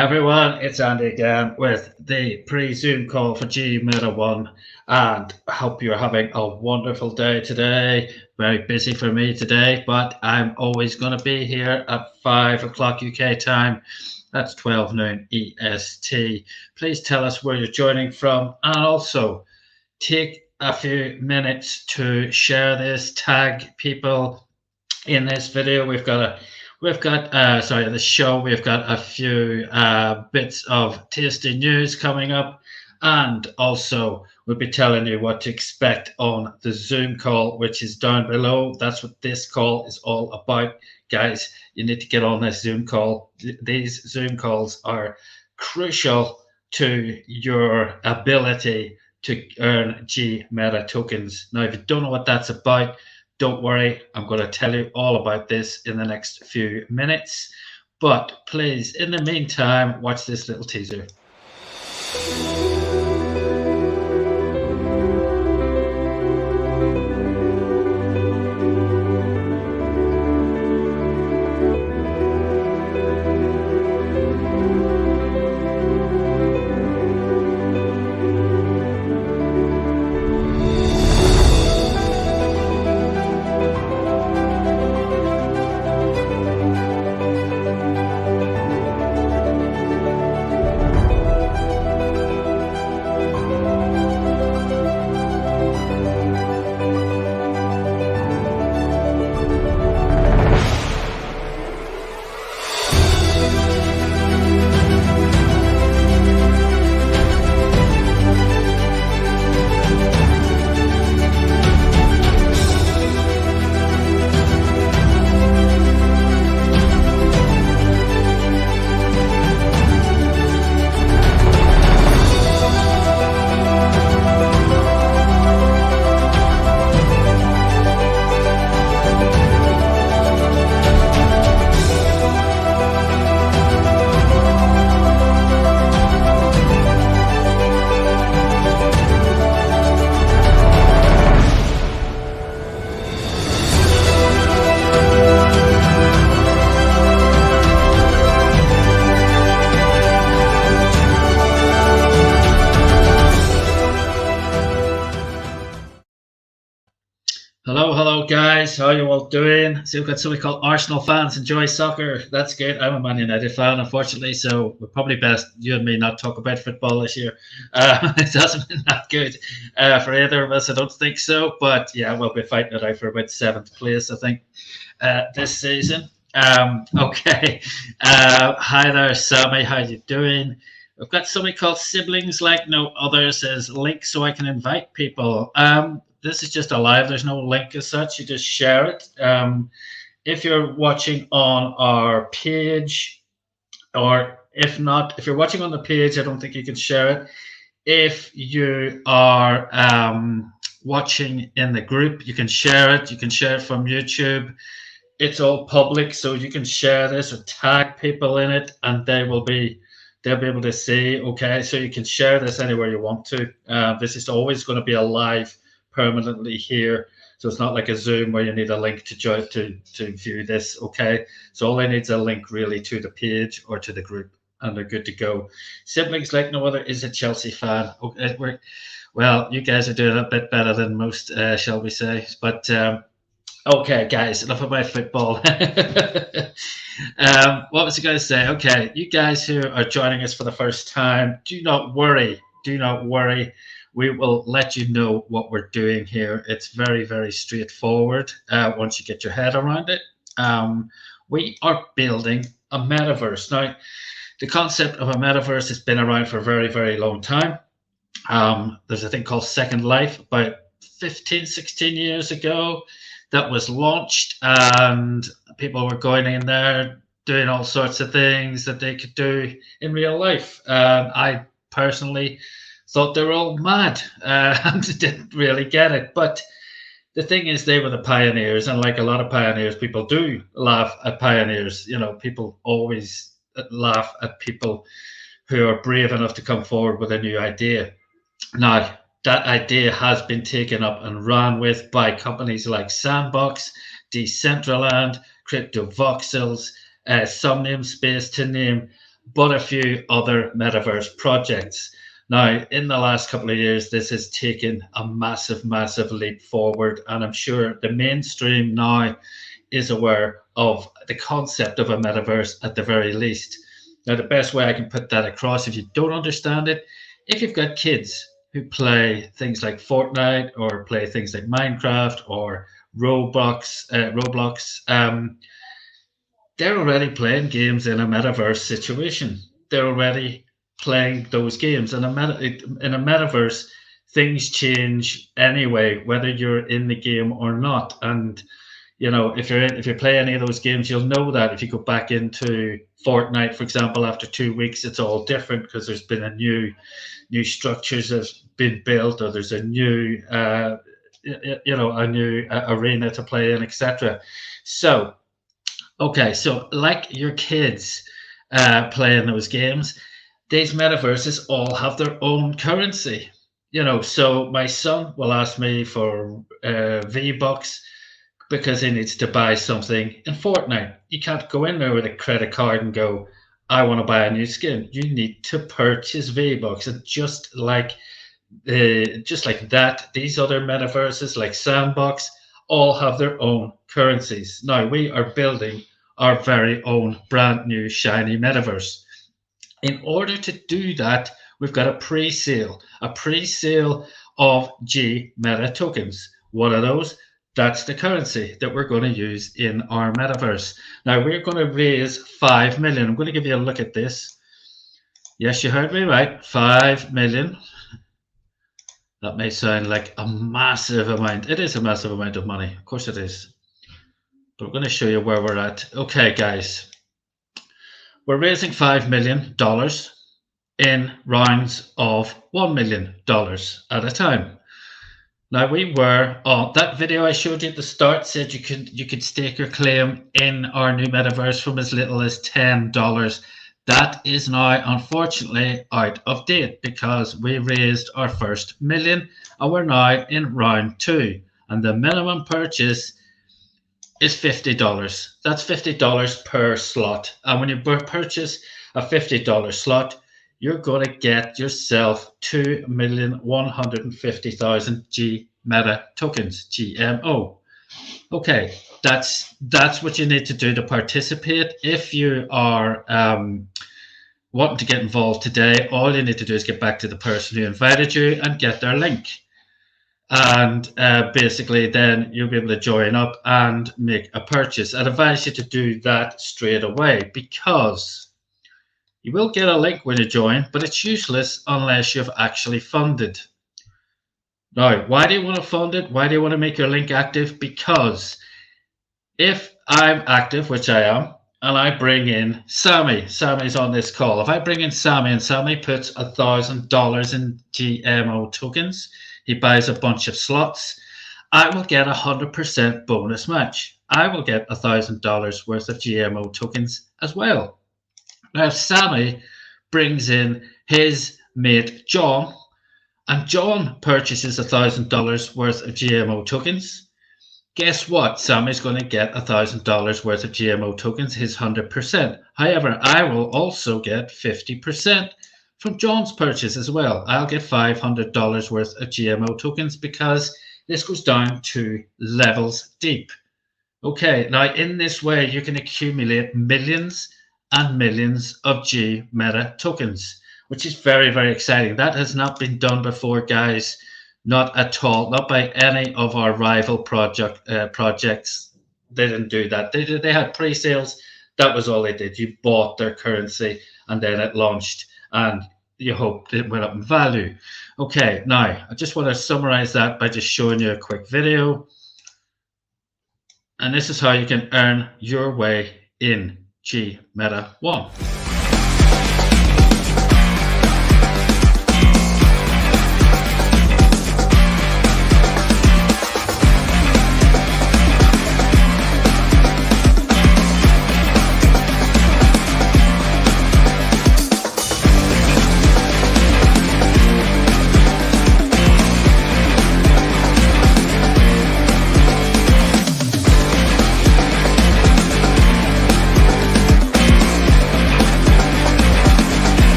Everyone, it's Andy again with the pre-Zoom call for Gmeta One, and I hope you're having a wonderful day today. Very busy for me today, but I'm always going to be here at 5 o'clock UK time. That's 12 noon EST. Please tell us where you're joining from, and also take a few minutes to share this, tag people in this video. This show, we've got a few bits of tasty news coming up, and also we'll be telling you what to expect on the Zoom call, which is down below. That's what this call is all about, guys. You need to get on this Zoom call. These Zoom calls are crucial to your ability to earn Gmeta tokens. Now, if you don't know what that's about, don't worry, I'm going to tell you all about this in the next few minutes. But please, in the meantime, watch this little teaser. Hello guys, how are you all doing? So we've got somebody called Arsenal fans enjoy soccer. That's good. I'm a Man United fan, unfortunately, so we're probably best you and me not talk about football this year. It hasn't been that good for either of us, I don't think so. But yeah, we'll be fighting it out for about 7th place, I think, this season. Okay. Hi there, Sammy. How you doing? We've got somebody called Siblings Like No Others as link so I can invite people. This is just a live. There's no link as such. You just share it. If you're watching on our page, or if not, if you're watching on the page, I don't think you can share it. If you are watching in the group, you can share it. You can share it from YouTube. It's all public, so you can share this or tag people in it, and they'll be able to see. Okay, so you can share this anywhere you want to. This is always going to be a live permanently here, so it's not like a Zoom where you need a link to join to view this. Okay, so all I need is a link really to the page or to the group, and they're good to go. Siblings Like No Other is a Chelsea fan. Okay, well, you guys are doing a bit better than most, shall we say? But okay, guys, enough about football. What was I going to say? Okay, you guys who are joining us for the first time, do not worry. Do not worry. We will let you know what we're doing here. It's very, very straightforward once you get your head around it. We are building a metaverse. Now, the concept of a metaverse has been around for a very, very long time. There's a thing called Second Life about 15, 16 years ago that was launched, and people were going in there doing all sorts of things that they could do in real life. I personally thought they were all mad and didn't really get it. But the thing is, they were the pioneers, and like a lot of pioneers, people do laugh at pioneers. You know, people always laugh at people who are brave enough to come forward with a new idea. Now, that idea has been taken up and run with by companies like Sandbox, Decentraland, Crypto Voxels, Somnium Space, to name but a few other metaverse projects. Now, in the last couple of years, this has taken a massive, massive leap forward, and I'm sure the mainstream now is aware of the concept of a metaverse at the very least. Now, the best way I can put that across, if you don't understand it, if you've got kids who play things like Fortnite or play things like Minecraft or Roblox, they're already playing games in a metaverse situation. They're already playing those games. In a metaverse, things change anyway, whether you're in the game or not. And if you play any of those games, you'll know that if you go back into Fortnite, for example, after 2 weeks, it's all different because there's been a new structures that's been built, or there's a new arena to play in, etc. So, okay, so like your kids playing those games, these metaverses all have their own currency. So my son will ask me for V-Bucks because he needs to buy something in Fortnite. You can't go in there with a credit card and go, I want to buy a new skin. You need to purchase V-Bucks. And just like that, these other metaverses like Sandbox all have their own currencies. Now, we are building our very own brand new shiny metaverse. In order to do that, we've got a pre-sale of Gmeta tokens. What are those? That's the currency that we're going to use in our metaverse. Now, we're going to raise 5 million. I'm going to give you a look at this. Yes, you heard me right. 5 million. That may sound like a massive amount. It is a massive amount of money. Of course it is. But I'm going to show you where we're at. Okay, guys. We're raising $5 million in rounds of $1 million at a time. Now, we were on that video I showed you at the start, said you could stake your claim in our new metaverse from as little as $10. That is now unfortunately out of date because we raised our first million and we're now in round 2, and the minimum purchase is $50. That's $50 per slot, and when you purchase a $50 slot, you're going to get yourself 2,150,000 Gmeta tokens, GMO. Okay, that's what you need to do to participate. If you are wanting to get involved today, all you need to do is get back to the person who invited you and get their link. And basically then you'll be able to join up and make a purchase. I'd advise you to do that straight away because you will get a link when you join, but it's useless unless you've actually funded. Now, why do you want to fund it? Why do you want to make your link active? Because if I'm active, which I am, and I bring in Sammy's on this call. If I bring in Sammy and Sammy puts $1,000 in GMO tokens, he buys a bunch of slots, I will get 100% bonus match. I will get $1,000 worth of GMO tokens as well. Now, if Sammy brings in his mate John, and John purchases $1,000 worth of GMO tokens, guess what? Sammy's going to get $1,000 worth of GMO tokens, his 100%. However, I will also get 50% from John's purchase as well. I'll get $500 worth of GMO tokens because this goes down to levels deep. Okay, now in this way, you can accumulate millions and millions of Gmeta tokens, which is very, very exciting. That has not been done before, guys. Not at all. Not by any of our rival projects. They didn't do that. They had pre-sales. That was all they did. You bought their currency and then it launched and you hoped it went up in value. Okay, now I just want to summarize that by just showing you a quick video. And this is how you can earn your way in Gmeta One.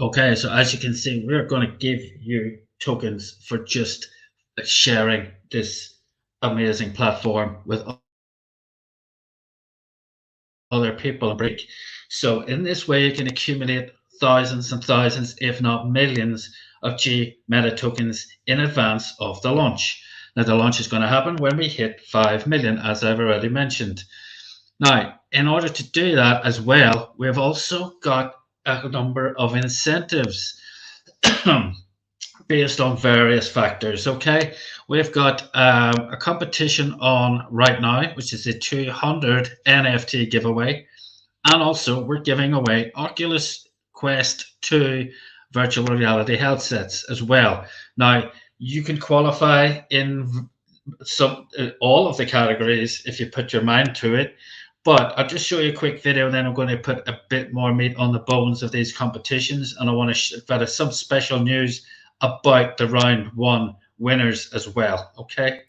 Okay, so as you can see, we're going to give you tokens for just sharing this amazing platform with other people and break. So in this way, you can accumulate thousands and thousands, if not millions, of Gmeta tokens in advance of the launch. Now, the launch is going to happen when we hit 5 million, as I've already mentioned. Now, in order to do that as well, we've also got a number of incentives based on various factors. Okay, we've got a competition on right now, which is a 200 NFT giveaway, and also we're giving away Oculus Quest 2 virtual reality headsets as well. Now, you can qualify in all of the categories if you put your mind to it. But I'll just show you a quick video, and then I'm going to put a bit more meat on the bones of these competitions. And I want to put some special news about the round one winners as well. Okay.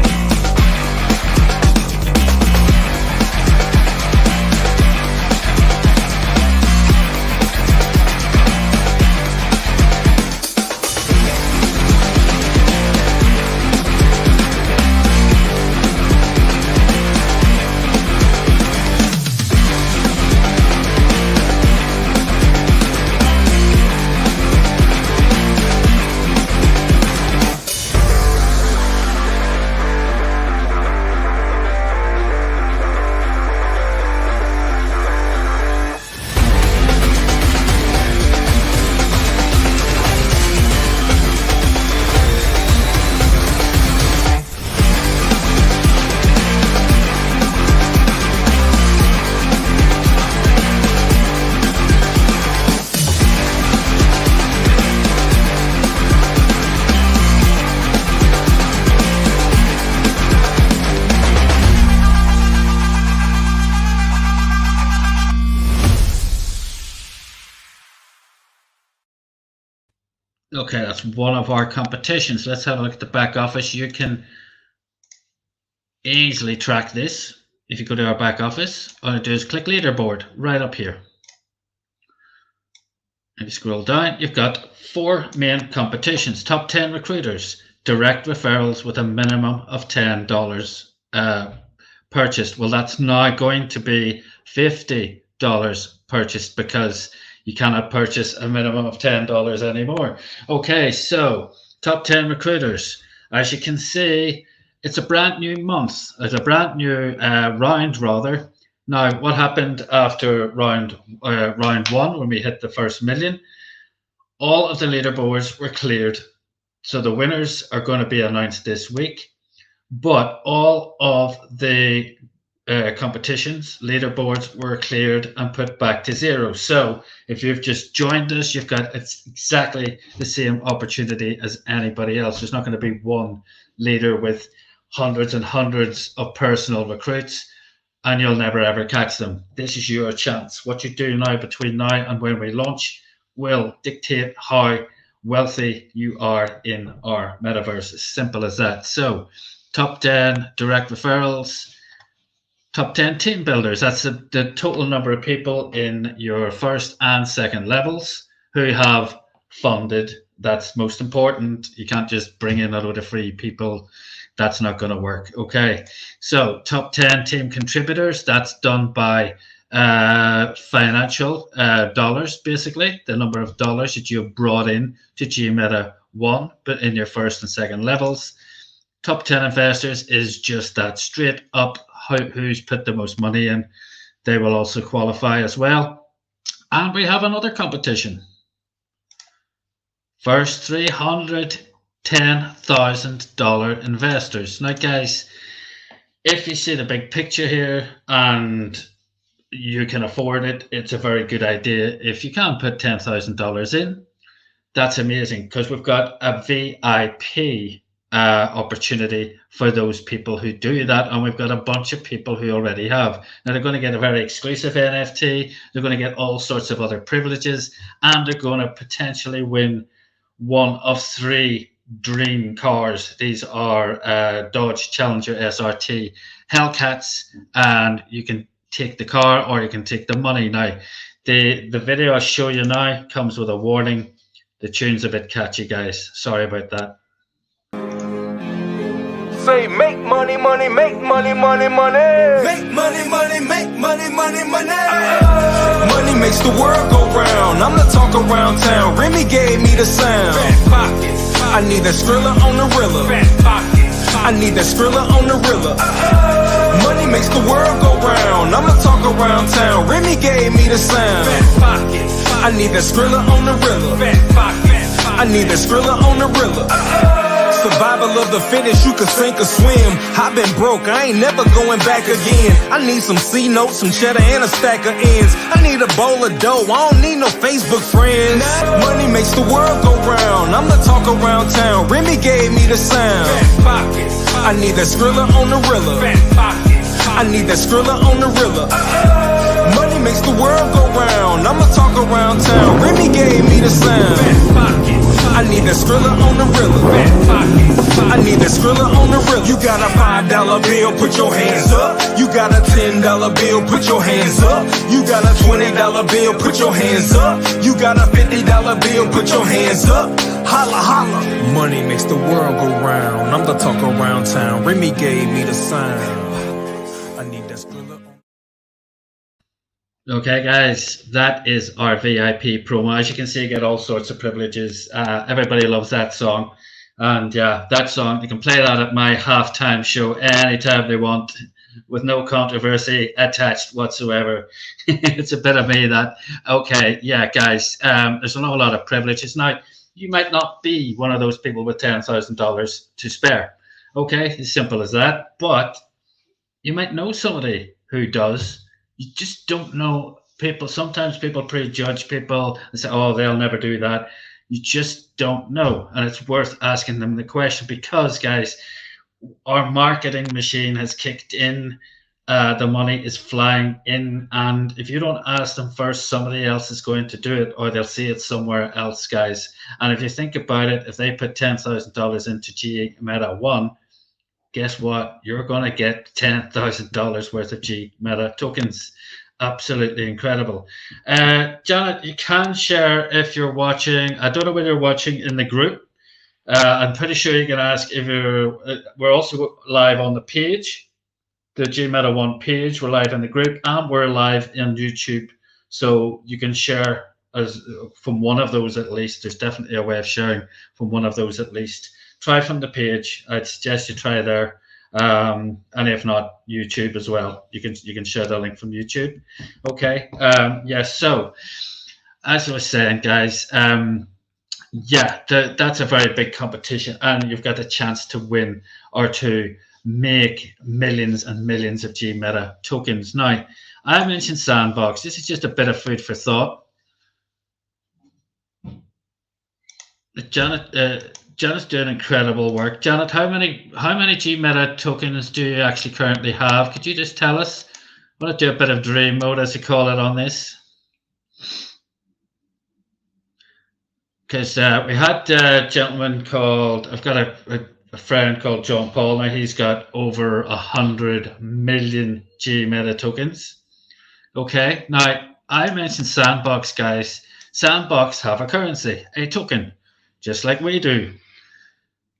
Okay, that's one of our competitions. Let's have a look at the back office. You can easily track this. If you go to our back office, all you do is click leaderboard right up here. If you scroll down, you've got 4 main competitions. Top 10 recruiters, direct referrals with a minimum of $10 purchased. Well, that's now going to be $50 purchased because you cannot purchase a minimum of $10 anymore. Okay, so top 10 recruiters. As you can see, it's a brand new month. It's a brand new round, rather. Now, what happened after round one when we hit the first million? All of the leaderboards were cleared. So the winners are going to be announced this week. But all of the competitions, leaderboards were cleared and put back to zero. So if you've just joined us, you've got exactly the same opportunity as anybody else. There's not going to be one leader with hundreds and hundreds of personal recruits, and you'll never ever catch them. This is your chance. What you do now between now and when we launch will dictate how wealthy you are in our metaverse. As simple as that. So top 10 direct referrals, top 10 team builders. That's the total number of people in your first and second levels who have funded. That's most important. You can't just bring in a load of free people. That's not going to work. Okay, so top 10 team contributors. That's done by financial dollars, basically the number of dollars that you have brought in to Gmeta One, but in your first and second levels. Top 10 investors is just that, straight up who's put the most money in. They will also qualify as well. And we have another competition. First $310,000 investors. Now, guys, if you see the big picture here and you can afford it, it's a very good idea. If you can put $10,000 in, that's amazing, because we've got a VIP opportunity for those people who do that, and we've got a bunch of people who already have. Now, they're going to get a very exclusive NFT, they're going to get all sorts of other privileges, and they're going to potentially win one of 3 dream cars. These are Dodge Challenger SRT Hellcats, and you can take the car or you can take the money. Now, the video I show you now comes with a warning. The tune's a bit catchy, guys. Sorry about that. Say make money, money, make money, money, money. Make money, money, make money, money, money. Money makes the world go round. I'm the talk around town. Remy gave me the sound. Fat pockets. I need that Skrilla on the Rilla. Fat pockets. I need that Skrilla on the Rilla. Money makes the world go round. I'm the talk around town. Remy gave me the sound. Fat pockets. I need that Skrilla on the Rilla. Fat pockets. I need that Skrilla on the Rilla. Survival of the fittest, you could sink or swim. I been broke, I ain't never going back again. I need some C-notes, some cheddar, and a stack of ends. I need a bowl of dough, I don't need no Facebook friends. Money makes the world go round. I'm the talk around town. Remy gave me the sound. Fat pockets. I need that Skrilla on the Rilla. Fat pockets. I need that Skrilla on the Rilla. Money makes the world go round. I'm the talk around town. Remy gave me the sound. Fat pockets. I need that Skrilla on the Rilla. Fat pockets. I need that Skrilla on the Rilla. You got a $5 bill, put your hands up. You got a $10 bill, put your hands up. You got a $20 bill, put your hands up. You got a $50 bill, put your hands up. Holla, holla. Money makes the world go round. I'm the talk around town. Remy gave me the sound. I need that Skrilla. Okay, guys, that is our VIP promo. As you can see, you get all sorts of privileges. Everybody loves that song. And yeah, that song, you can play that at my halftime show anytime they want, with no controversy attached whatsoever. It's a bit of me, that. Okay, yeah, guys, there's an awful lot of privileges. Now, you might not be one of those people with $10,000 to spare. Okay, as simple as that. But you might know somebody who does. You just don't know people. Sometimes people prejudge people and say, oh, they'll never do that. You just don't know. And it's worth asking them the question, because, guys, our marketing machine has kicked in. The money is flying in. And if you don't ask them first, somebody else is going to do it, or they'll see it somewhere else, guys. And if you think about it, if they put $10,000 into Gmeta One, guess what? You're going to get $10,000 worth of Gmeta tokens. Absolutely incredible. Janet, you can share if you're watching. I don't know whether you're watching in the group. I'm pretty sure you can ask if you're. We're also live on the page, the Gmeta One page. We're live in the group, and we're live on YouTube. So you can share as from one of those at least. There's definitely a way of sharing from one of those at least. Try from the page. I'd suggest you try there, and if not, YouTube as well. You can share the link from YouTube. Okay. Yes. So, as I was saying, guys, yeah, that's a very big competition, and you've got a chance to win or to make millions and millions of Gmeta tokens. Now, I mentioned Sandbox. This is just a bit of food for thought. Janet's doing incredible work. Janet, how many Gmeta tokens do you actually currently have? Could you just tell us? I want to do a bit of dream mode, as you call it, on this. Because we had a gentleman called, I've got a friend called John Paul. Now he's got over 100 million Gmeta tokens. Okay, now I mentioned Sandbox, guys. Sandbox have a currency, a token, just like we do.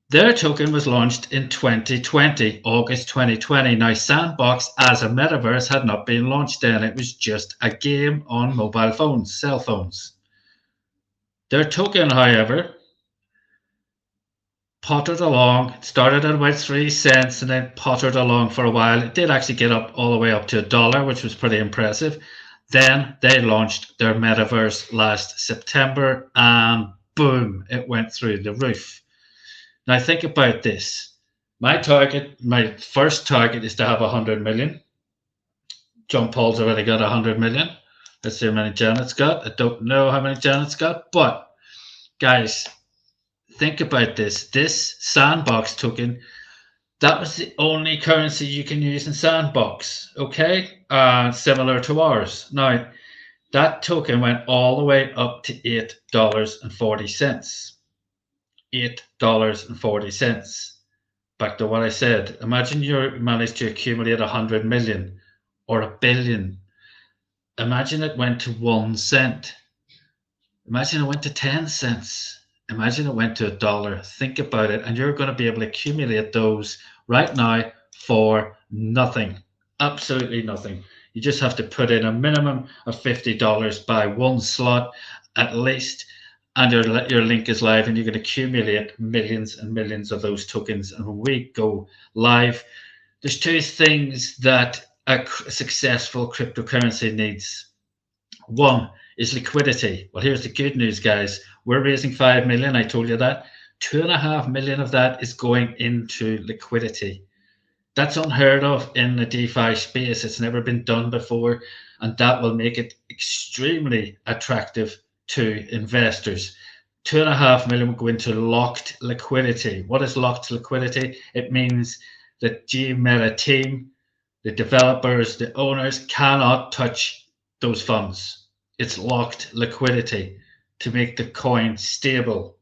Their token was launched in 2020, August 2020. Now, Sandbox as a metaverse had not been launched then. It was just a game on mobile phones, cell phones. Their token, however, pottered along, started at about 3 cents and then pottered along for a while. It did actually get up all the way up to $1, which was pretty impressive. Then they launched their metaverse last September, and boom, it went through the roof. Now think about this. My first target is to have 100 million. John Paul's already got 100 million. Let's see how many Janet's got. I don't know how many Janet's got, but guys, think about this. This Sandbox token, that was the only currency you can use in Sandbox, okay? Similar to ours. Now, that token went all the way up to $8.40. $8.40. Back to what I said. Imagine you managed to accumulate 100 million or a billion. Imagine it went to 1 cent. Imagine it went to 10 cents. Imagine it went to $1. Think about it. And you're going to be able to accumulate those right now for nothing. Absolutely nothing. You just have to put in a minimum of $50, buy one slot at least, and your link is live, and you can accumulate millions and millions of those tokens. And when we go live, there's two things that a successful cryptocurrency needs. One is liquidity. Well, here's the good news, guys. We're raising 5 million. I told you that. 2.5 million of that is going into liquidity. That's unheard of in the DeFi space. It's never been done before, and that will make it extremely attractive to investors. 2.5 million will go into locked liquidity. What is locked liquidity? It means that Gmeta team, the developers, the owners cannot touch those funds. It's locked liquidity to make the coin stable.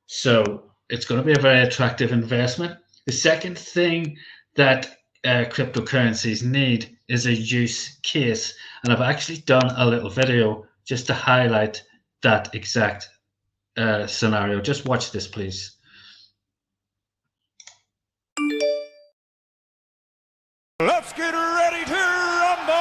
So it's going to be a very attractive investment. The second thing that cryptocurrencies need is a use case. And I've actually done a little video just to highlight that exact scenario. Just watch this, please. Let's get ready to rumble!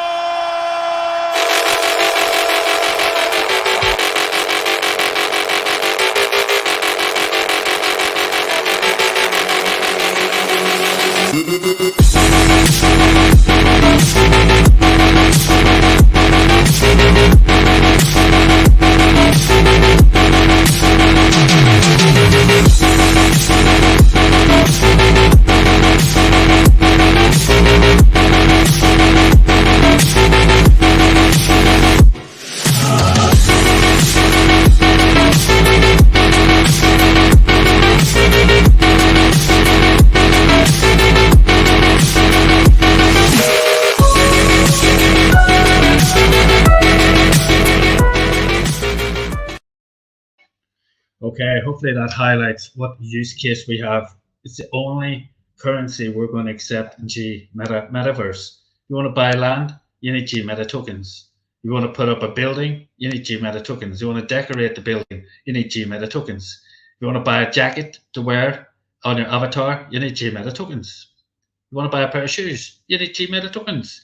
Okay, hopefully that highlights what use case we have. It's the only currency we're going to accept in Metaverse. You want to buy land, you need Gmeta tokens. You want to put up a building, you need Gmeta tokens. You want to decorate the building, you need Gmeta tokens. You want to buy a jacket to wear on your avatar, you need Gmeta tokens. You want to buy a pair of shoes, you need Gmeta tokens.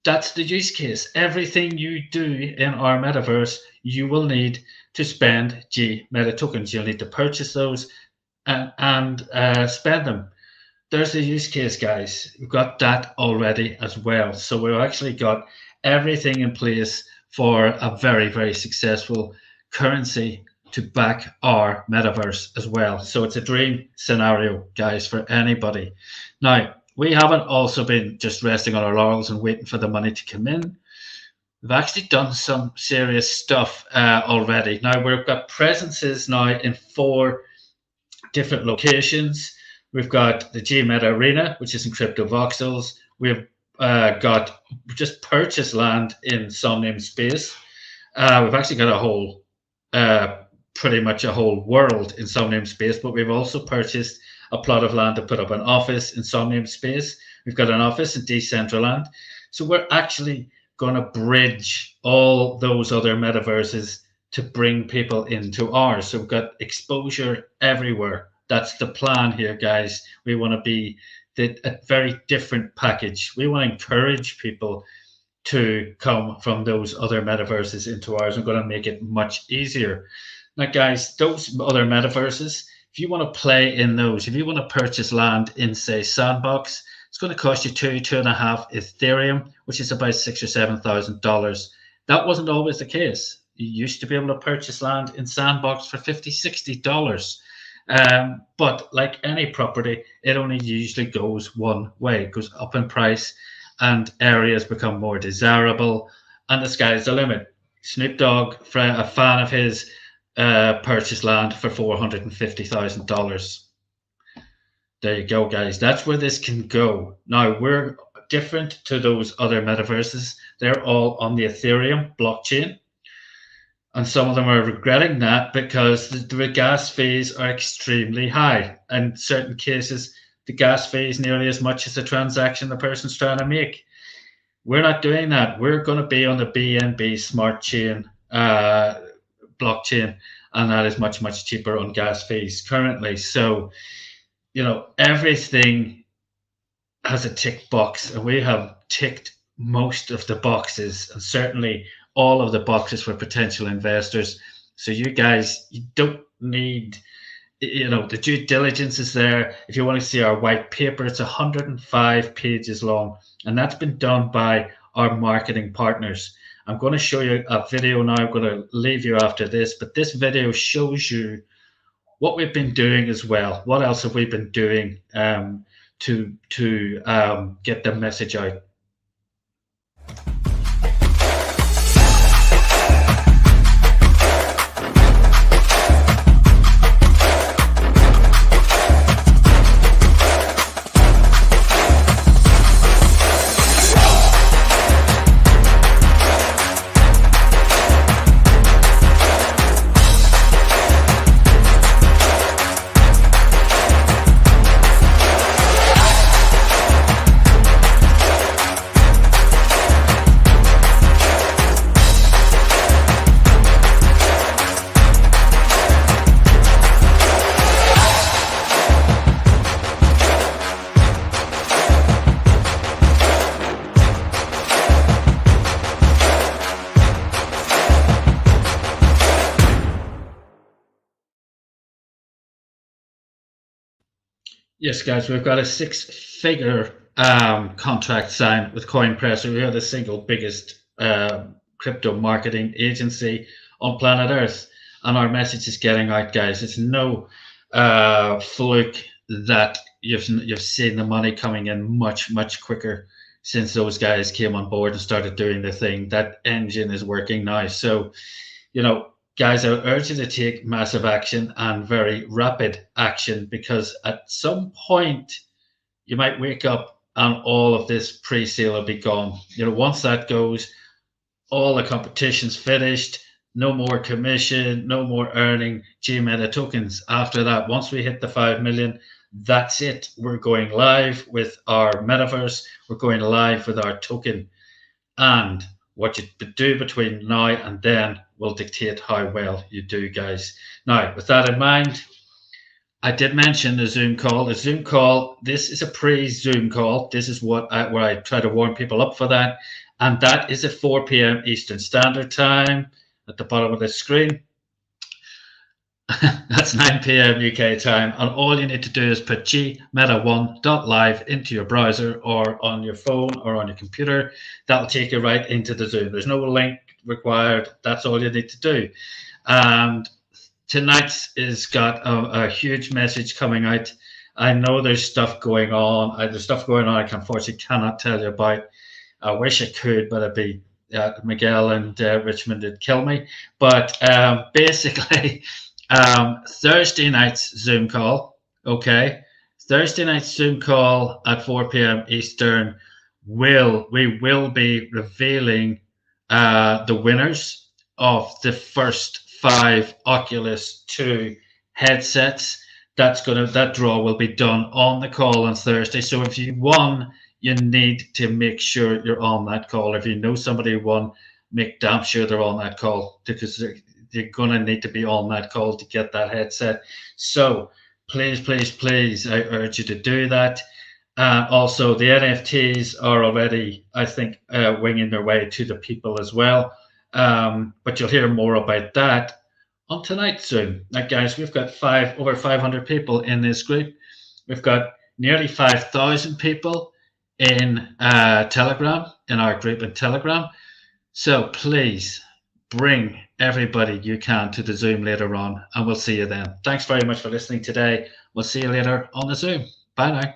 That's the use case. Everything you do in our metaverse, you will need to spend Gmeta tokens. You'll need to purchase those and spend them. There's the use case, guys. We've got that already as well. So we've actually got everything in place for a very, very successful currency to back our metaverse as well. So it's a dream scenario, guys, for anybody. Now, we haven't also been just resting on our laurels and waiting for the money to come in. We've actually done some serious stuff already. Now, we've got presences now in 4 different locations. We've got the Gmeta Arena, which is in Crypto Voxels. We've got just purchased land in Somnium Space. We've actually got a whole, pretty much a whole world in Somnium Space, but we've also purchased a plot of land to put up an office in Somnium Space. We've got an office in Decentraland. So we're actually going to bridge all those other metaverses to bring people into ours. So we've got exposure everywhere. That's the plan here, guys. We want to be a very different package. We want to encourage people to come from those other metaverses into ours. We're going to make it much easier. Now, guys, those other metaverses, if you want to play in those, if you want to purchase land in, say, Sandbox, it's going to cost you $2.5 Ethereum, which is about $6,000 or $7,000. That wasn't always the case. You used to be able to purchase land in Sandbox for $50, $60. But like any property, it only usually goes one way. It goes up in price, and areas become more desirable, and the sky's the limit. Snoop Dogg, a fan of his, purchased land for $450,000. There you go, guys. That's where this can go. Now, we're different to those other metaverses. They're all on the Ethereum blockchain. And some of them are regretting that because the gas fees are extremely high. In certain cases, the gas fee is nearly as much as the transaction the person's trying to make. We're not doing that. We're going to be on the BNB Smart Chain blockchain blockchain, and that is much, much cheaper on gas fees currently. So, everything has a tick box, and we have ticked most of the boxes, and certainly all of the boxes for potential investors. So you guys, you don't need, the due diligence is there. If you want to see our white paper, it's 105 pages long, and that's been done by our marketing partners. I'm going to show you a video now. I'm going to leave you after this, but this video shows you what we've been doing as well. What else have we been doing to get the message out? Yes, guys, we've got a six-figure contract signed with CoinPresser. We are the single biggest crypto marketing agency on planet Earth, and our message is getting out, guys. It's no fluke that you've seen the money coming in much, much quicker since those guys came on board and started doing their thing. That engine is working now. So, guys, I urge you to take massive action and very rapid action, because at some point you might wake up and all of this pre-sale will be gone. Once that goes, all the competition's finished, no more commission, no more earning Gmeta tokens. After that, once we hit the 5 million, that's it. We're going live with our metaverse. We're going live with our token. And what you do between now and then will dictate how well you do, guys. Now, with that in mind, I did mention the Zoom call. The Zoom call, this is a pre-Zoom call. This is where I try to warm people up for that. And that is at 4 p.m. Eastern Standard Time at the bottom of the screen. That's 9 p.m. UK time. And all you need to do is put gmeta1.live into your browser or on your phone or on your computer. That'll take you right into the Zoom. There's no link required. That's all you need to do. And tonight's is got a huge message coming out. I know there's stuff going on. There's stuff going on I unfortunately cannot tell you about. I wish I could, but it'd be Miguel and Richmond would kill me. But basically, Thursday night's Zoom call, okay? Thursday night's Zoom call at 4 p.m. Eastern. We will be revealing the winners of the first 5 Oculus 2 headsets. That draw will be done on the call on Thursday. So if you won, you need to make sure you're on that call. If you know somebody who won, make damn sure they're on that call, because you're going to need to be on that call to get that headset. So please, please, please, I urge you to do that. Also, the NFTs are already, I think, winging their way to the people as well. But you'll hear more about that on tonight's Zoom. Now, guys, we've got over 500 people in this group. We've got nearly 5,000 people in Telegram, in our group in Telegram. So please bring everybody you can to the Zoom later on, and we'll see you then. Thanks very much for listening today. We'll see you later on the Zoom. Bye now.